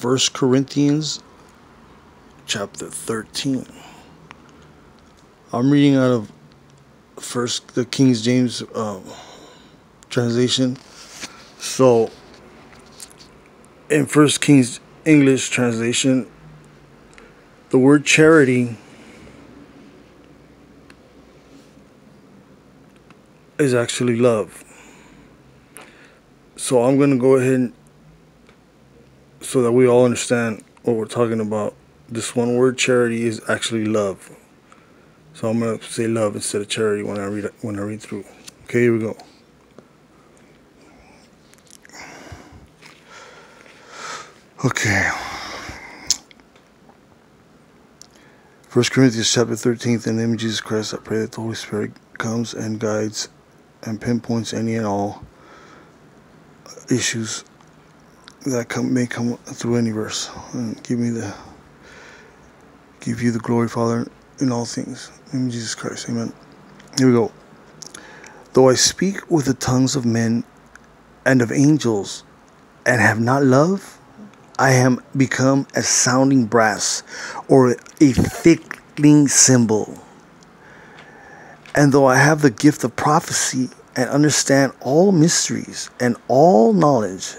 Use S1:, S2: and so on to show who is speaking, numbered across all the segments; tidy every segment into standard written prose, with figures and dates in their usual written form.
S1: First Corinthians chapter 13. I'm reading out of the King James translation. So in First King's English translation, the word charity is actually love. So I'm going to go ahead so that we all understand what we're talking about. This one word, charity, is actually love. So I'm going to say love instead of charity when I read through. Okay, here we go. Okay. 1 Corinthians chapter 13. In the name of Jesus Christ, I pray that the Holy Spirit comes and guides and pinpoints any and all issues that may come through any verse, and give you the glory, Father, in all things. In the name of Jesus Christ, amen. Here we go. Though I speak with the tongues of men and of angels, and have not love, I am become a sounding brass, or a tinkling cymbal. And though I have the gift of prophecy, and understand all mysteries and all knowledge,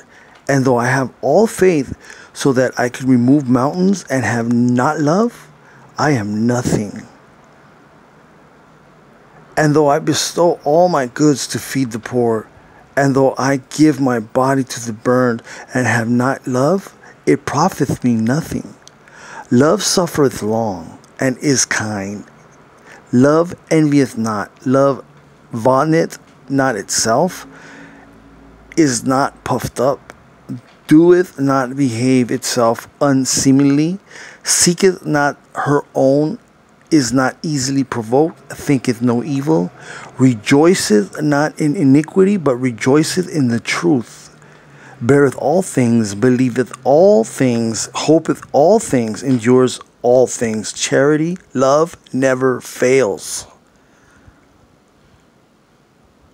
S1: and though I have all faith so that I can remove mountains, and have not love, I am nothing. And though I bestow all my goods to feed the poor, and though I give my body to the burned, and have not love, it profiteth me nothing. Love suffereth long, and is kind. Love envieth not. Love vaunteth not itself, is not puffed up, doeth not behave itself unseemly, seeketh not her own, is not easily provoked, thinketh no evil, rejoiceth not in iniquity, but rejoiceth in the truth, beareth all things, believeth all things, hopeth all things, endures all things. Charity, love never fails.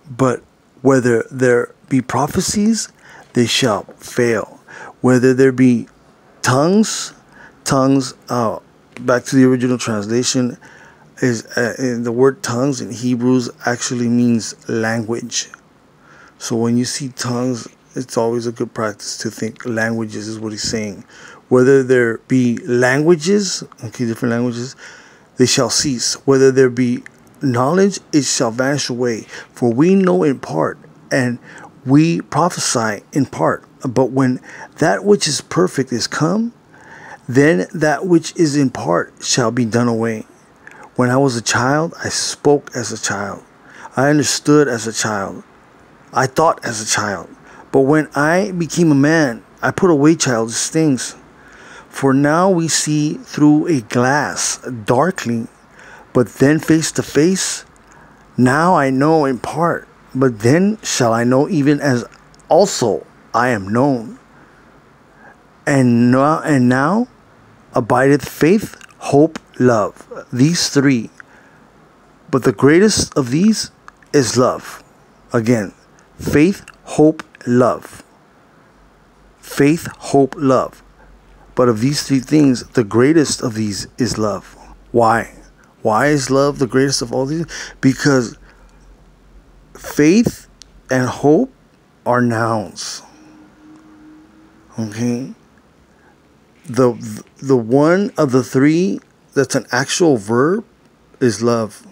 S1: But whether there be prophecies, they shall fail. Whether there be tongues, back to the original translation, is the word tongues in Hebrews actually means language. So when you see tongues, it's always a good practice to think languages is what he's saying. Whether there be languages, okay, different languages, they shall cease. Whether there be knowledge, it shall vanish away. For we know in part, and we prophesy in part. But when that which is perfect is come, then that which is in part shall be done away. When I was a child, I spoke as a child. I understood as a child. I thought as a child. But when I became a man, I put away childish things. For now we see through a glass, darkly, but then face to face. Now I know in part, but then shall I know even as also I am known. And now abideth faith, hope, love. These three. But the greatest of these is love. Again, faith, hope, love. Faith, hope, love. But of these three things, the greatest of these is love. Why? Why is love the greatest of all these? Because faith and hope are nouns. Okay? The one of the three that's an actual verb is love.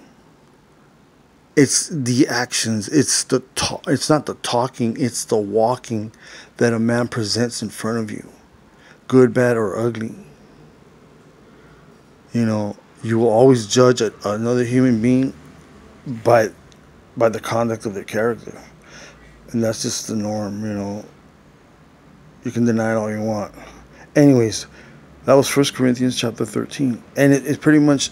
S1: It's the actions. It's the it's not the talking. It's the walking that a man presents in front of you, good, bad, or ugly. You know, you will always judge another human being by the conduct of their character, and that's just the norm. You know, you can deny it all you want. Anyways, that was 1 Corinthians chapter 13, and it's pretty much,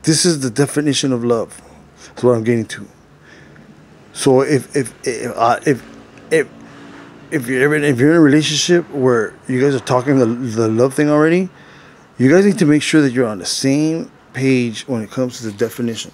S1: this is the definition of love. That's what I'm getting to. So if you're in a relationship where you guys are talking the love thing already, you guys need to make sure that you're on the same page when it comes to the definition.